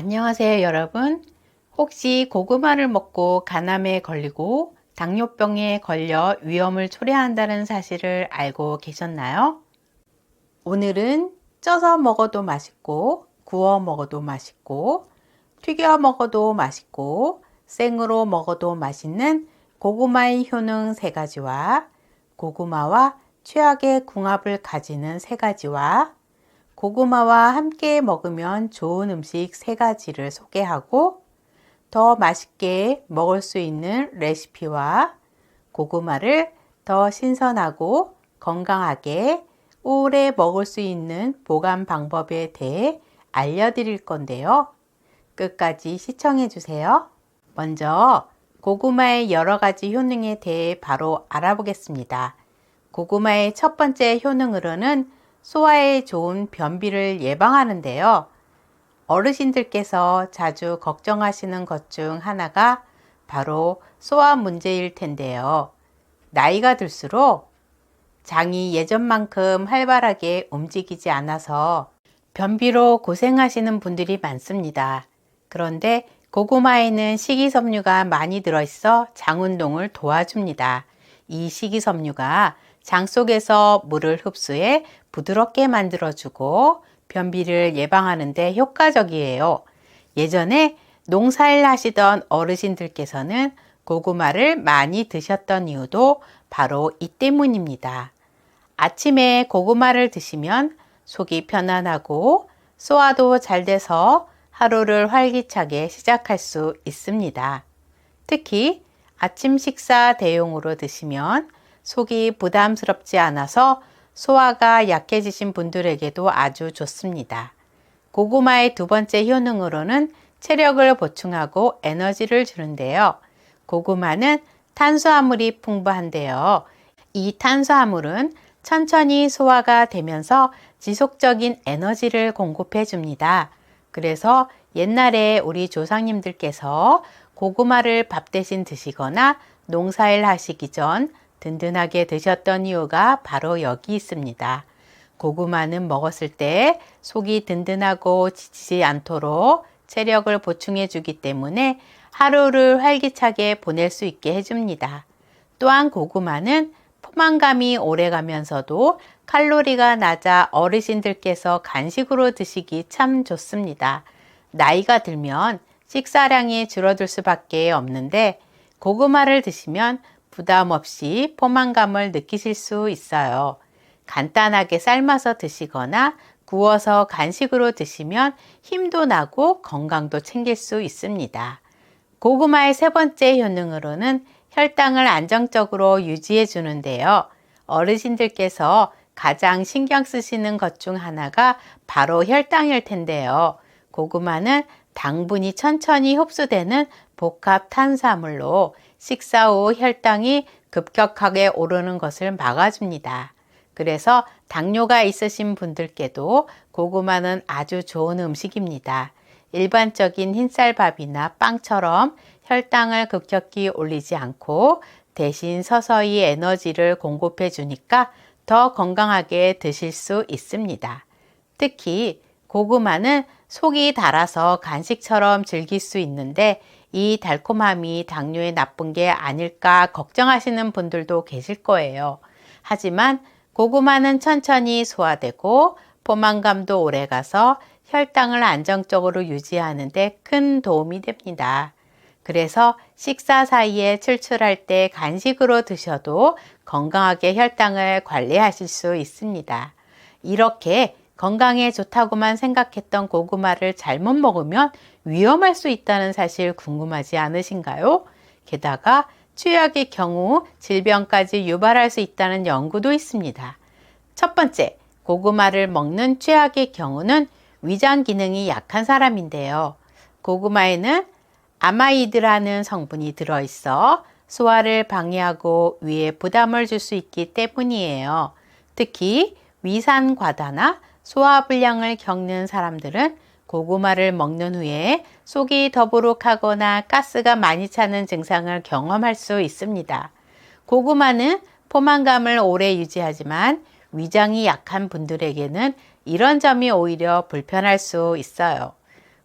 안녕하세요, 여러분. 혹시 고구마를 먹고 간암에 걸리고 당뇨병에 걸려 위험을 초래한다는 사실을 알고 계셨나요? 오늘은 쪄서 먹어도 맛있고, 구워 먹어도 맛있고, 튀겨 먹어도 맛있고, 생으로 먹어도 맛있는 고구마의 효능 3가지와 고구마와 최악의 궁합을 가지는 3가지와 고구마와 함께 먹으면 좋은 음식 3가지를 소개하고 더 맛있게 먹을 수 있는 레시피와 고구마를 더 신선하고 건강하게 오래 먹을 수 있는 보관 방법에 대해 알려드릴 건데요. 끝까지 시청해 주세요. 먼저 고구마의 여러 가지 효능에 대해 바로 알아보겠습니다. 고구마의 첫 번째 효능으로는 소화에 좋은 변비를 예방하는데요. 어르신들께서 자주 걱정하시는 것 중 하나가 바로 소화 문제일 텐데요. 나이가 들수록 장이 예전만큼 활발하게 움직이지 않아서 변비로 고생하시는 분들이 많습니다. 그런데 고구마에는 식이섬유가 많이 들어있어 장 운동을 도와줍니다. 이 식이섬유가 장 속에서 물을 흡수해 부드럽게 만들어주고 변비를 예방하는 데 효과적이에요. 예전에 농사일 하시던 어르신들께서는 고구마를 많이 드셨던 이유도 바로 이 때문입니다. 아침에 고구마를 드시면 속이 편안하고 소화도 잘 돼서 하루를 활기차게 시작할 수 있습니다. 특히 아침 식사 대용으로 드시면 속이 부담스럽지 않아서 소화가 약해지신 분들에게도 아주 좋습니다. 고구마의 두 번째 효능으로는 체력을 보충하고 에너지를 주는데요. 고구마는 탄수화물이 풍부한데요. 이 탄수화물은 천천히 소화가 되면서 지속적인 에너지를 공급해 줍니다. 그래서 옛날에 우리 조상님들께서 고구마를 밥 대신 드시거나 농사일 하시기 전 든든하게 드셨던 이유가 바로 여기 있습니다. 고구마는 먹었을 때 속이 든든하고 지치지 않도록 체력을 보충해 주기 때문에 하루를 활기차게 보낼 수 있게 해줍니다. 또한 고구마는 포만감이 오래 가면서도 칼로리가 낮아 어르신들께서 간식으로 드시기 참 좋습니다. 나이가 들면 식사량이 줄어들 수밖에 없는데 고구마를 드시면 부담 없이 포만감을 느끼실 수 있어요. 간단하게 삶아서 드시거나 구워서 간식으로 드시면 힘도 나고 건강도 챙길 수 있습니다. 고구마의 세 번째 효능으로는 혈당을 안정적으로 유지해 주는데요. 어르신들께서 가장 신경 쓰시는 것 중 하나가 바로 혈당일 텐데요. 고구마는 당분이 천천히 흡수되는 복합 탄수화물로 식사 후 혈당이 급격하게 오르는 것을 막아줍니다. 그래서 당뇨가 있으신 분들께도 고구마는 아주 좋은 음식입니다. 일반적인 흰쌀밥이나 빵처럼 혈당을 급격히 올리지 않고 대신 서서히 에너지를 공급해 주니까 더 건강하게 드실 수 있습니다. 특히 고구마는 속이 달아서 간식처럼 즐길 수 있는데 이 달콤함이 당뇨에 나쁜 게 아닐까 걱정하시는 분들도 계실 거예요. 하지만 고구마는 천천히 소화되고 포만감도 오래가서 혈당을 안정적으로 유지하는 데 큰 도움이 됩니다. 그래서 식사 사이에 출출할 때 간식으로 드셔도 건강하게 혈당을 관리하실 수 있습니다. 이렇게 건강에 좋다고만 생각했던 고구마를 잘못 먹으면 위험할 수 있다는 사실 궁금하지 않으신가요? 게다가 최악의 경우 질병까지 유발할 수 있다는 연구도 있습니다. 첫 번째, 고구마를 먹는 최악의 경우는 위장 기능이 약한 사람인데요. 고구마에는 아마이드라는 성분이 들어있어 소화를 방해하고 위에 부담을 줄 수 있기 때문이에요. 특히 위산 과다나 소화불량을 겪는 사람들은 고구마를 먹는 후에 속이 더부룩하거나 가스가 많이 차는 증상을 경험할 수 있습니다. 고구마는 포만감을 오래 유지하지만 위장이 약한 분들에게는 이런 점이 오히려 불편할 수 있어요.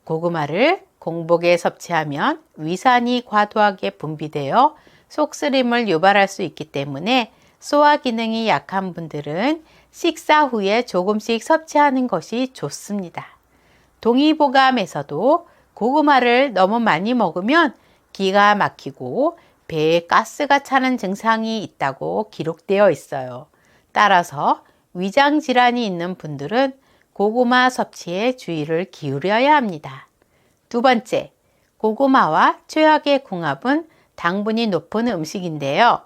고구마를 공복에 섭취하면 위산이 과도하게 분비되어 속쓰림을 유발할 수 있기 때문에 소화 기능이 약한 분들은 식사 후에 조금씩 섭취하는 것이 좋습니다. 동의보감에서도 고구마를 너무 많이 먹으면 기가 막히고 배에 가스가 차는 증상이 있다고 기록되어 있어요. 따라서 위장 질환이 있는 분들은 고구마 섭취에 주의를 기울여야 합니다. 두 번째, 고구마와 최악의 궁합은 당분이 높은 음식인데요.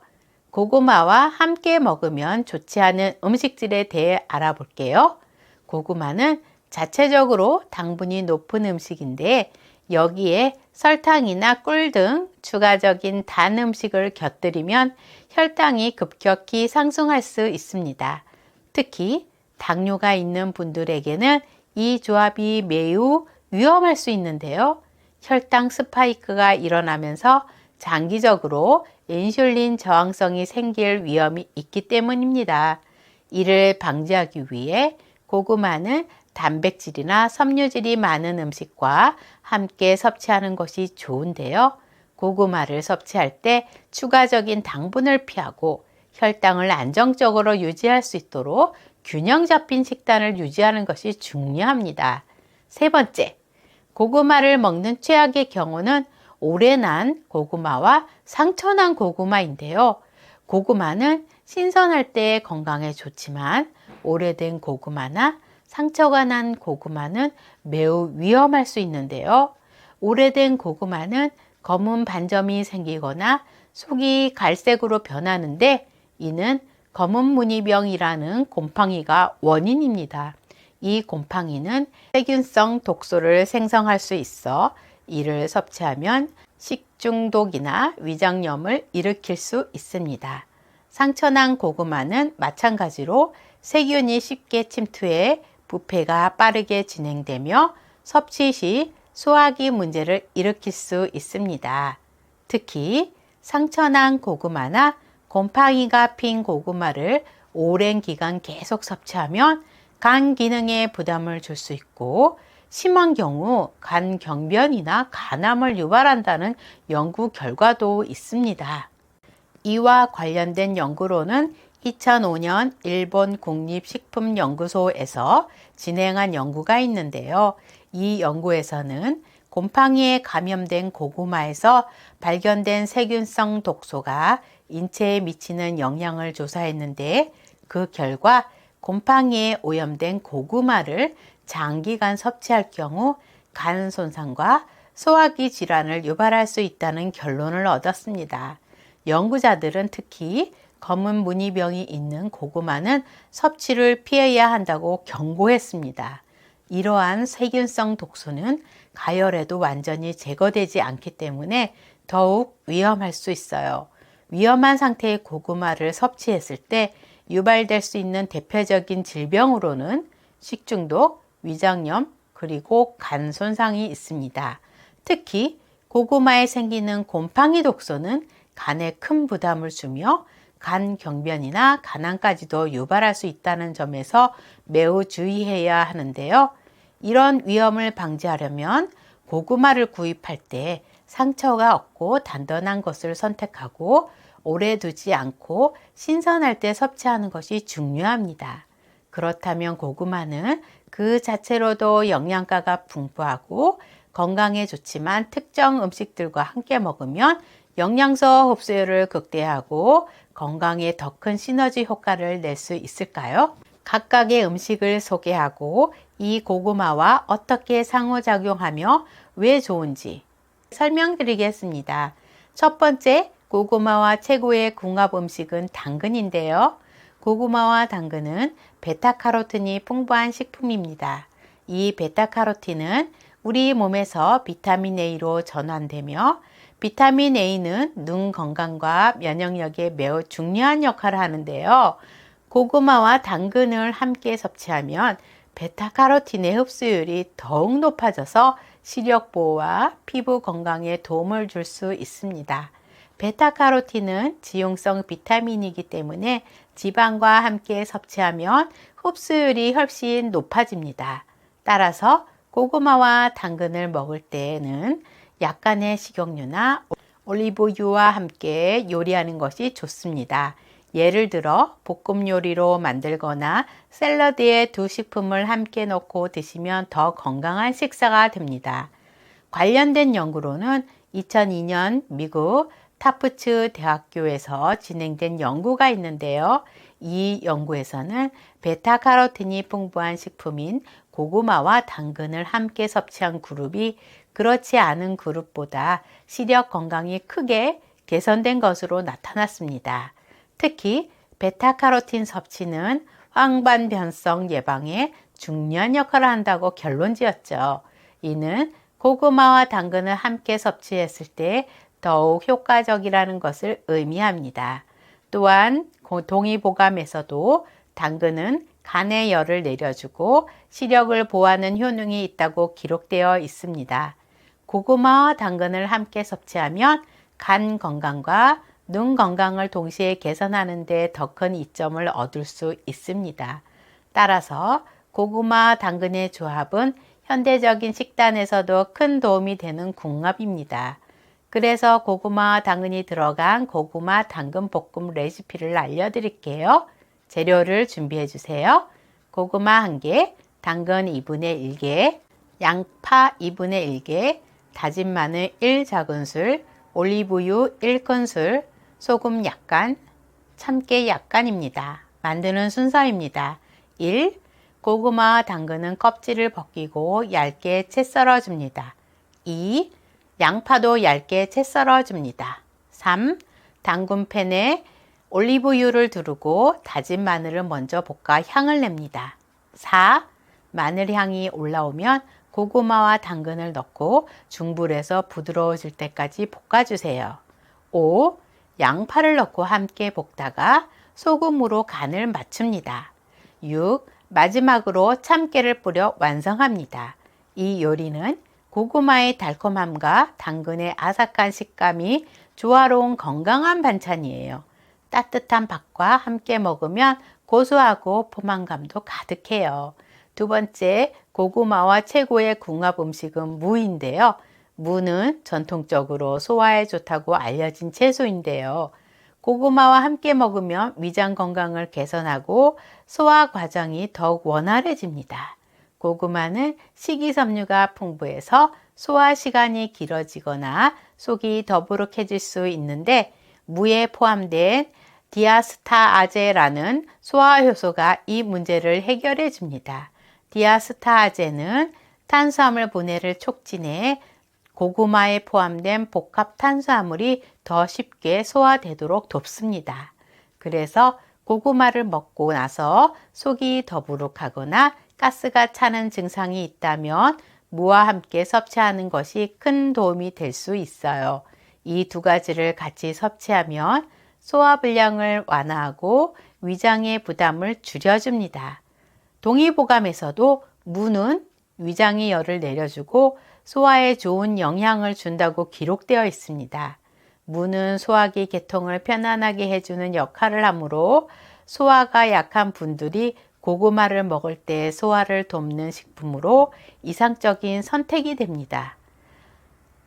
고구마와 함께 먹으면 좋지 않은 음식들에 대해 알아볼게요. 고구마는 자체적으로 당분이 높은 음식인데 여기에 설탕이나 꿀 등 추가적인 단 음식을 곁들이면 혈당이 급격히 상승할 수 있습니다. 특히 당뇨가 있는 분들에게는 이 조합이 매우 위험할 수 있는데요. 혈당 스파이크가 일어나면서 장기적으로 인슐린 저항성이 생길 위험이 있기 때문입니다. 이를 방지하기 위해 고구마는 단백질이나 섬유질이 많은 음식과 함께 섭취하는 것이 좋은데요. 고구마를 섭취할 때 추가적인 당분을 피하고 혈당을 안정적으로 유지할 수 있도록 균형 잡힌 식단을 유지하는 것이 중요합니다. 세 번째, 고구마를 먹는 최악의 경우는 오래 난 고구마와 상처난 고구마인데요. 고구마는 신선할 때 건강에 좋지만 오래된 고구마나 상처가 난 고구마는 매우 위험할 수 있는데요. 오래된 고구마는 검은 반점이 생기거나 속이 갈색으로 변하는데 이는 검은 무늬병이라는 곰팡이가 원인입니다. 이 곰팡이는 세균성 독소를 생성할 수 있어 이를 섭취하면 식중독이나 위장염을 일으킬 수 있습니다. 상처난 고구마는 마찬가지로 세균이 쉽게 침투해 부패가 빠르게 진행되며 섭취 시 소화기 문제를 일으킬 수 있습니다. 특히 상처난 고구마나 곰팡이가 핀 고구마를 오랜 기간 계속 섭취하면 간 기능에 부담을 줄 수 있고 심한 경우 간 경변이나 간암을 유발한다는 연구 결과도 있습니다. 이와 관련된 연구로는 2005년 일본 국립식품연구소에서 진행한 연구가 있는데요. 이 연구에서는 곰팡이에 감염된 고구마에서 발견된 세균성 독소가 인체에 미치는 영향을 조사했는데 그 결과 곰팡이에 오염된 고구마를 장기간 섭취할 경우 간 손상과 소화기 질환을 유발할 수 있다는 결론을 얻었습니다. 연구자들은 특히 검은 무늬병이 있는 고구마는 섭취를 피해야 한다고 경고했습니다. 이러한 세균성 독소는 가열해도 완전히 제거되지 않기 때문에 더욱 위험할 수 있어요. 위험한 상태의 고구마를 섭취했을 때 유발될 수 있는 대표적인 질병으로는 식중독, 위장염, 그리고 간 손상이 있습니다. 특히 고구마에 생기는 곰팡이 독소는 간에 큰 부담을 주며 간 경변이나 간암까지도 유발할 수 있다는 점에서 매우 주의해야 하는데요. 이런 위험을 방지하려면 고구마를 구입할 때 상처가 없고 단단한 것을 선택하고 오래 두지 않고 신선할 때 섭취하는 것이 중요합니다. 그렇다면 고구마는 그 자체로도 영양가가 풍부하고 건강에 좋지만 특정 음식들과 함께 먹으면 영양소 흡수율을 극대화하고 건강에 더 큰 시너지 효과를 낼 수 있을까요? 각각의 음식을 소개하고 이 고구마와 어떻게 상호작용하며 왜 좋은지 설명드리겠습니다. 첫 번째, 고구마와 최고의 궁합 음식은 당근인데요. 고구마와 당근은 베타카로틴이 풍부한 식품입니다. 이 베타카로틴은 우리 몸에서 비타민 A로 전환되며 비타민 A는 눈 건강과 면역력에 매우 중요한 역할을 하는데요. 고구마와 당근을 함께 섭취하면 베타카로틴의 흡수율이 더욱 높아져서 시력 보호와 피부 건강에 도움을 줄 수 있습니다. 베타카로틴은 지용성 비타민이기 때문에 지방과 함께 섭취하면 흡수율이 훨씬 높아집니다. 따라서 고구마와 당근을 먹을 때에는 약간의 식용유나 올리브유와 함께 요리하는 것이 좋습니다. 예를 들어 볶음 요리로 만들거나 샐러드에 두 식품을 함께 넣고 드시면 더 건강한 식사가 됩니다. 관련된 연구로는 2002년 미국 타프츠 대학교에서 진행된 연구가 있는데요. 이 연구에서는 베타카로틴이 풍부한 식품인 고구마와 당근을 함께 섭취한 그룹이 그렇지 않은 그룹보다 시력 건강이 크게 개선된 것으로 나타났습니다. 특히 베타카로틴 섭취는 황반변성 예방에 중요한 역할을 한다고 결론지었죠. 이는 고구마와 당근을 함께 섭취했을 때 더욱 효과적이라는 것을 의미합니다. 또한 동의보감에서도 당근은 간의 열을 내려주고 시력을 보호하는 효능이 있다고 기록되어 있습니다. 고구마와 당근을 함께 섭취하면 간 건강과 눈 건강을 동시에 개선하는 데 더 큰 이점을 얻을 수 있습니다. 따라서 고구마 당근의 조합은 현대적인 식단에서도 큰 도움이 되는 궁합입니다. 그래서 고구마와 당근이 들어간 고구마 당근 볶음 레시피를 알려드릴게요. 재료를 준비해 주세요. 고구마 1개, 당근 2분의 1개, 양파 2분의 1개, 다진 마늘 1작은술, 올리브유 1큰술, 소금 약간, 참깨 약간입니다. 만드는 순서입니다. 1. 고구마와 당근은 껍질을 벗기고 얇게 채 썰어줍니다. 2. 양파도 얇게 채 썰어줍니다. 3. 당근팬에 올리브유를 두르고 다진 마늘을 먼저 볶아 향을 냅니다. 4. 마늘 향이 올라오면 고구마와 당근을 넣고 중불에서 부드러워질 때까지 볶아주세요. 5. 양파를 넣고 함께 볶다가 소금으로 간을 맞춥니다. 6. 마지막으로 참깨를 뿌려 완성합니다. 이 요리는 고구마의 달콤함과 당근의 아삭한 식감이 조화로운 건강한 반찬이에요. 따뜻한 밥과 함께 먹으면 고소하고 포만감도 가득해요. 두 번째, 고구마와 최고의 궁합 음식은 무인데요. 무는 전통적으로 소화에 좋다고 알려진 채소인데요. 고구마와 함께 먹으면 위장 건강을 개선하고 소화 과정이 더욱 원활해집니다. 고구마는 식이섬유가 풍부해서 소화 시간이 길어지거나 속이 더부룩해질 수 있는데 무에 포함된 디아스타아제라는 소화 효소가 이 문제를 해결해 줍니다. 디아스타아제는 탄수화물 분해를 촉진해 고구마에 포함된 복합 탄수화물이 더 쉽게 소화되도록 돕습니다. 그래서 고구마를 먹고 나서 속이 더부룩하거나 가스가 차는 증상이 있다면 무와 함께 섭취하는 것이 큰 도움이 될 수 있어요. 이 두 가지를 같이 섭취하면 소화불량을 완화하고 위장의 부담을 줄여줍니다. 동의보감에서도 무는 위장의 열을 내려주고 소화에 좋은 영향을 준다고 기록되어 있습니다. 무는 소화기 계통을 편안하게 해주는 역할을 하므로 소화가 약한 분들이 고구마를 먹을 때 소화를 돕는 식품으로 이상적인 선택이 됩니다.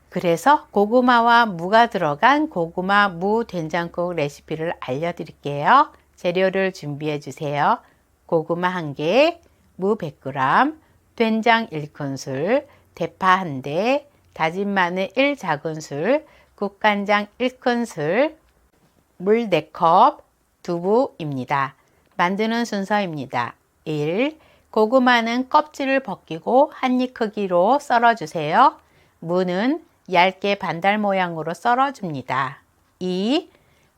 그래서 고구마와 무가 들어간 고구마 무 된장국 레시피를 알려드릴게요. 재료를 준비해 주세요. 고구마 1개, 무 100g, 된장 1큰술, 대파 1대, 다진 마늘 1작은술, 국간장 1큰술, 물 4컵, 두부입니다. 만드는 순서입니다. 1. 고구마는 껍질을 벗기고 한 입 크기로 썰어주세요. 무는 얇게 반달 모양으로 썰어줍니다. 2.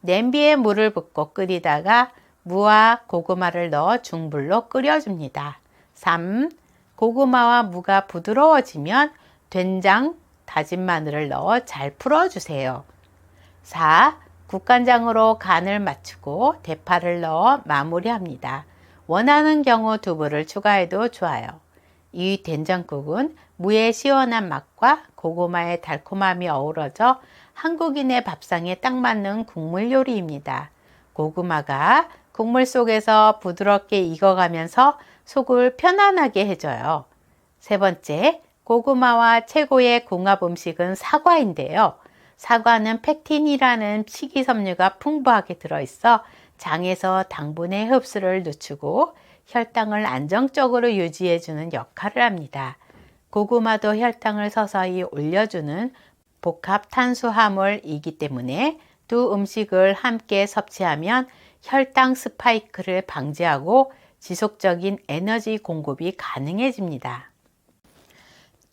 냄비에 물을 붓고 끓이다가 무와 고구마를 넣어 중불로 끓여줍니다. 3. 고구마와 무가 부드러워지면 된장, 다진 마늘을 넣어 잘 풀어주세요. 4. 국간장으로 간을 맞추고 대파를 넣어 마무리합니다. 원하는 경우 두부를 추가해도 좋아요. 이 된장국은 무의 시원한 맛과 고구마의 달콤함이 어우러져 한국인의 밥상에 딱 맞는 국물 요리입니다. 고구마가 국물 속에서 부드럽게 익어가면서 속을 편안하게 해줘요. 세 번째, 고구마와 최고의 궁합 음식은 사과인데요. 사과는 펙틴이라는 식이섬유가 풍부하게 들어있어 장에서 당분의 흡수를 늦추고 혈당을 안정적으로 유지해주는 역할을 합니다. 고구마도 혈당을 서서히 올려주는 복합 탄수화물이기 때문에 두 음식을 함께 섭취하면 혈당 스파이크를 방지하고 지속적인 에너지 공급이 가능해집니다.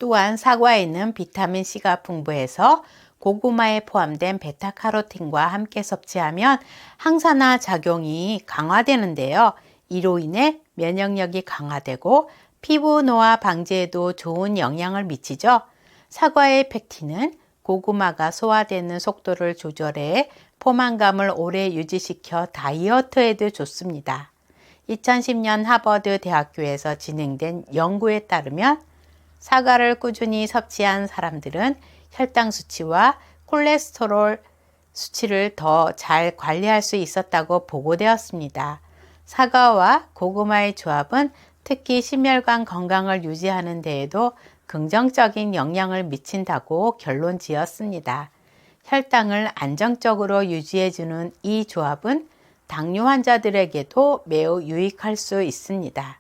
또한 사과에는 비타민C가 풍부해서 고구마에 포함된 베타카로틴과 함께 섭취하면 항산화 작용이 강화되는데요. 이로 인해 면역력이 강화되고 피부 노화 방지에도 좋은 영향을 미치죠. 사과의 펙틴은 고구마가 소화되는 속도를 조절해 포만감을 오래 유지시켜 다이어트에도 좋습니다. 2010년 하버드 대학교에서 진행된 연구에 따르면 사과를 꾸준히 섭취한 사람들은 혈당 수치와 콜레스테롤 수치를 더 잘 관리할 수 있었다고 보고되었습니다. 사과와 고구마의 조합은 특히 심혈관 건강을 유지하는 데에도 긍정적인 영향을 미친다고 결론 지었습니다. 혈당을 안정적으로 유지해주는 이 조합은 당뇨 환자들에게도 매우 유익할 수 있습니다.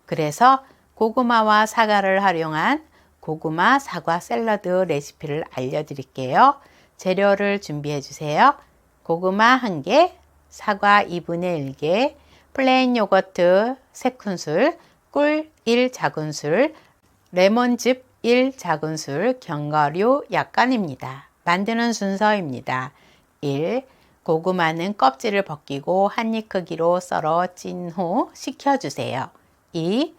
그래서 고구마와 사과를 활용한 고구마 사과 샐러드 레시피를 알려드릴게요. 재료를 준비해 주세요. 고구마 1개, 사과 2분의 1개, 플레인 요거트 3큰술, 꿀 1작은술, 레몬즙 1작은술, 견과류 약간입니다. 만드는 순서입니다. 1. 고구마는 껍질을 벗기고 한입 크기로 썰어 찐 후 식혀주세요. 2.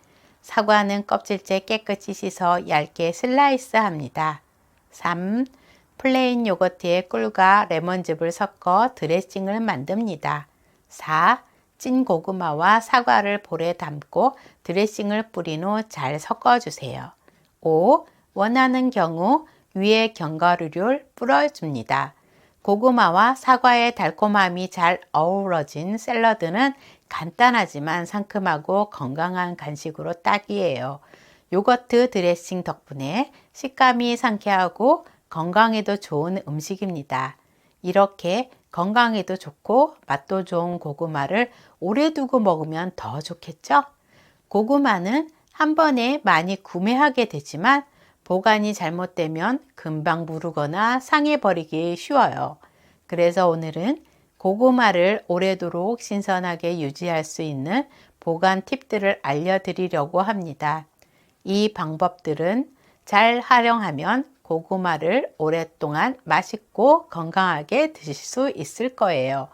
사과는 껍질째 깨끗이 씻어 얇게 슬라이스 합니다. 3. 플레인 요거트에 꿀과 레몬즙을 섞어 드레싱을 만듭니다. 4. 찐 고구마와 사과를 볼에 담고 드레싱을 뿌린 후 잘 섞어주세요. 5. 원하는 경우 위에 견과류를 뿌려줍니다. 고구마와 사과의 달콤함이 잘 어우러진 샐러드는 간단하지만 상큼하고 건강한 간식으로 딱이에요. 요거트 드레싱 덕분에 식감이 상쾌하고 건강에도 좋은 음식입니다. 이렇게 건강에도 좋고 맛도 좋은 고구마를 오래 두고 먹으면 더 좋겠죠? 고구마는 한 번에 많이 구매하게 되지만 보관이 잘못되면 금방 무르거나 상해버리기 쉬워요. 그래서 오늘은 고구마를 오래도록 신선하게 유지할 수 있는 보관 팁들을 알려드리려고 합니다. 이 방법들은 잘 활용하면 고구마를 오랫동안 맛있고 건강하게 드실 수 있을 거예요.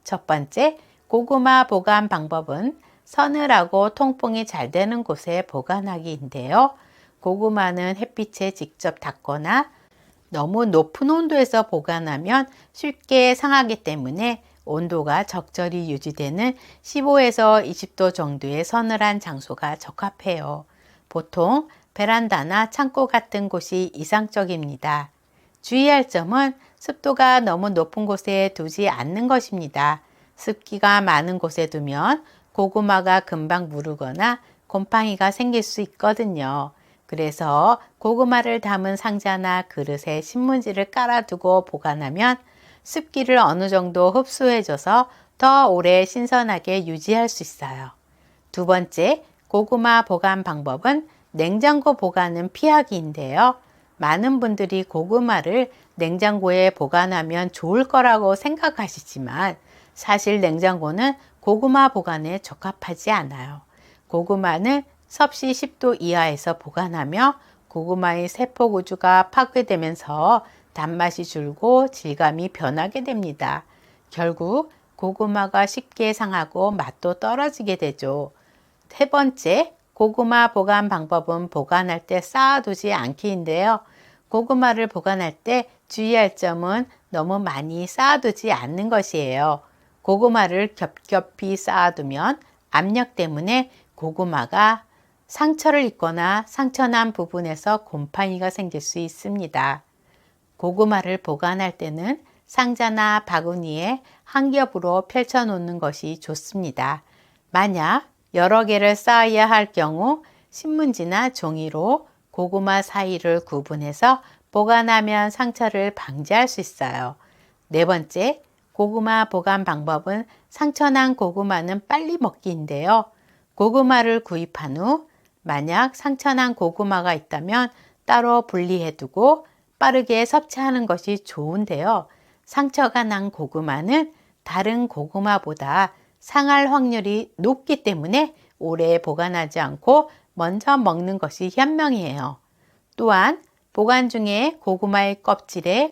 첫 번째, 고구마 보관 방법은 서늘하고 통풍이 잘 되는 곳에 보관하기인데요. 고구마는 햇빛에 직접 닿거나 너무 높은 온도에서 보관하면 쉽게 상하기 때문에 온도가 적절히 유지되는 15에서 20도 정도의 서늘한 장소가 적합해요. 보통 베란다나 창고 같은 곳이 이상적입니다. 주의할 점은 습도가 너무 높은 곳에 두지 않는 것입니다. 습기가 많은 곳에 두면 고구마가 금방 무르거나 곰팡이가 생길 수 있거든요. 그래서 고구마를 담은 상자나 그릇에 신문지를 깔아두고 보관하면 습기를 어느 정도 흡수해줘서 더 오래 신선하게 유지할 수 있어요. 두 번째, 고구마 보관 방법은 냉장고 보관은 피하기인데요. 많은 분들이 고구마를 냉장고에 보관하면 좋을 거라고 생각하시지만 사실 냉장고는 고구마 보관에 적합하지 않아요. 고구마는 섭씨 10도 이하에서 보관하며 고구마의 세포 구조가 파괴되면서 단맛이 줄고 질감이 변하게 됩니다. 결국 고구마가 쉽게 상하고 맛도 떨어지게 되죠. 세 번째, 고구마 보관 방법은 보관할 때 쌓아두지 않기인데요. 고구마를 보관할 때 주의할 점은 너무 많이 쌓아두지 않는 것이에요. 고구마를 겹겹이 쌓아두면 압력 때문에 고구마가 상처를 입거나 상처난 부분에서 곰팡이가 생길 수 있습니다. 고구마를 보관할 때는 상자나 바구니에 한 겹으로 펼쳐 놓는 것이 좋습니다. 만약 여러 개를 쌓아야 할 경우 신문지나 종이로 고구마 사이를 구분해서 보관하면 상처를 방지할 수 있어요. 네 번째, 고구마 보관 방법은 상처난 고구마는 빨리 먹기인데요. 고구마를 구입한 후 만약 상처난 고구마가 있다면 따로 분리해두고 빠르게 섭취하는 것이 좋은데요. 상처가 난 고구마는 다른 고구마보다 상할 확률이 높기 때문에 오래 보관하지 않고 먼저 먹는 것이 현명해요. 또한 보관 중에 고구마의 껍질에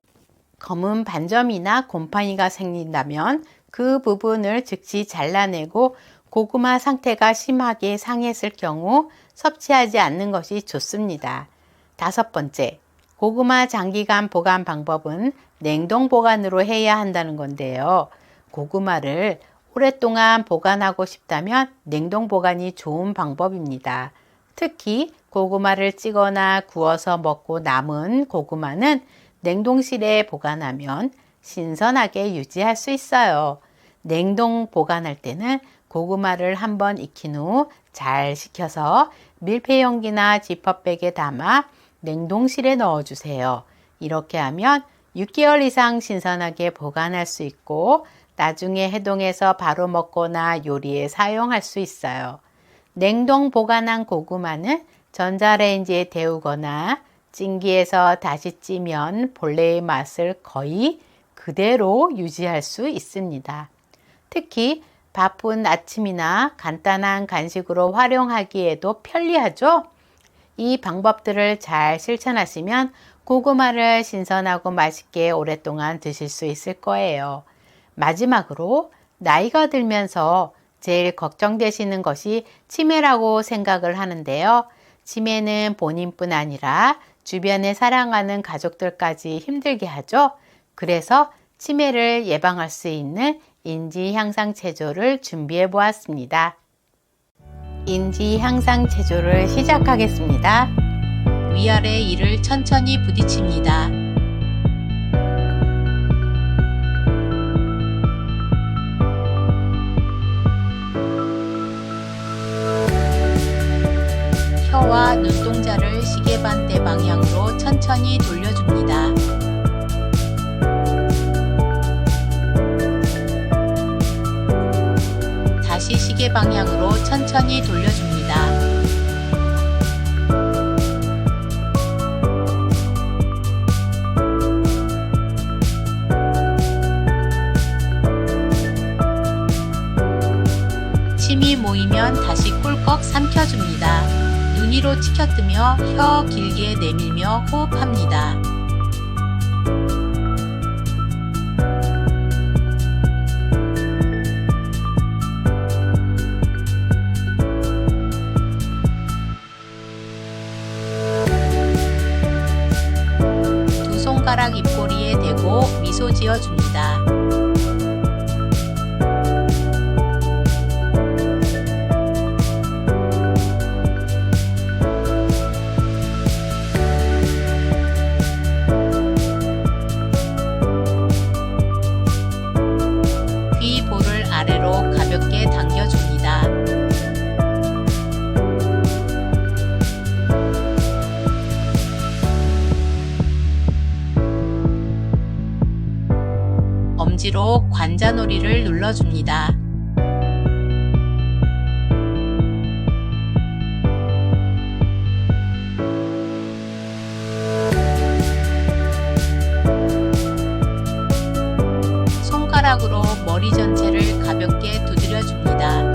검은 반점이나 곰팡이가 생긴다면 그 부분을 즉시 잘라내고 고구마 상태가 심하게 상했을 경우 섭취하지 않는 것이 좋습니다. 다섯 번째, 고구마 장기간 보관 방법은 냉동 보관으로 해야 한다는 건데요. 고구마를 오랫동안 보관하고 싶다면 냉동 보관이 좋은 방법입니다. 특히 고구마를 찌거나 구워서 먹고 남은 고구마는 냉동실에 보관하면 신선하게 유지할 수 있어요. 냉동 보관할 때는 고구마를 한번 익힌 후 잘 식혀서 밀폐용기나 지퍼백에 담아 냉동실에 넣어주세요. 이렇게 하면 6개월 이상 신선하게 보관할 수 있고 나중에 해동해서 바로 먹거나 요리에 사용할 수 있어요. 냉동 보관한 고구마는 전자레인지에 데우거나 찜기에서 다시 찌면 본래의 맛을 거의 그대로 유지할 수 있습니다. 특히 바쁜 아침이나 간단한 간식으로 활용하기에도 편리하죠? 이 방법들을 잘 실천하시면 고구마를 신선하고 맛있게 오랫동안 드실 수 있을 거예요. 마지막으로 나이가 들면서 제일 걱정되시는 것이 치매라고 생각을 하는데요. 치매는 본인뿐 아니라 주변에 사랑하는 가족들까지 힘들게 하죠. 그래서 치매를 예방할 수 있는 인지 향상 체조를 준비해 보았습니다. 인지 향상 체조를 시작하겠습니다. 위아래 이를 천천히 부딪힙니다. 혀와 눈동자를 시계 반대 방향으로 천천히 돌려줍니다. 다시 시계 방향으로 천천히 돌려줍니다. 침이 모이면 다시 꿀꺽 삼켜줍니다. 눈 위로 치켜뜨며 혀 길게 내밀며 호흡합니다. 두 손가락 입꼬리에 대고 미소 지어줍니다. 아래로 가볍게 당겨줍니다. 엄지로 관자놀이를 눌러줍니다. 손가락으로 머리 전체를 가볍게 두드려줍니다.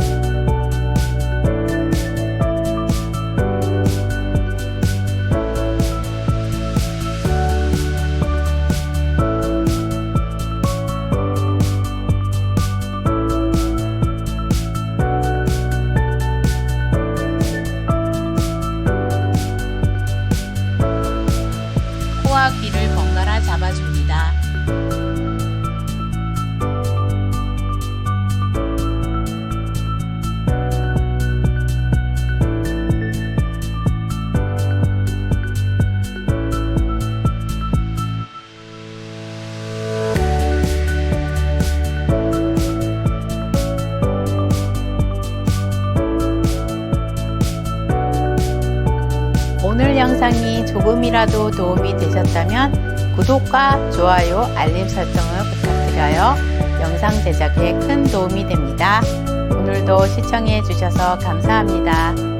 코와 귀를 번갈아 잡아줍니다. 조금이라도 도움이 되셨다면 구독과 좋아요, 알림 설정을 부탁드려요. 영상 제작에 큰 도움이 됩니다. 오늘도 시청해 주셔서 감사합니다.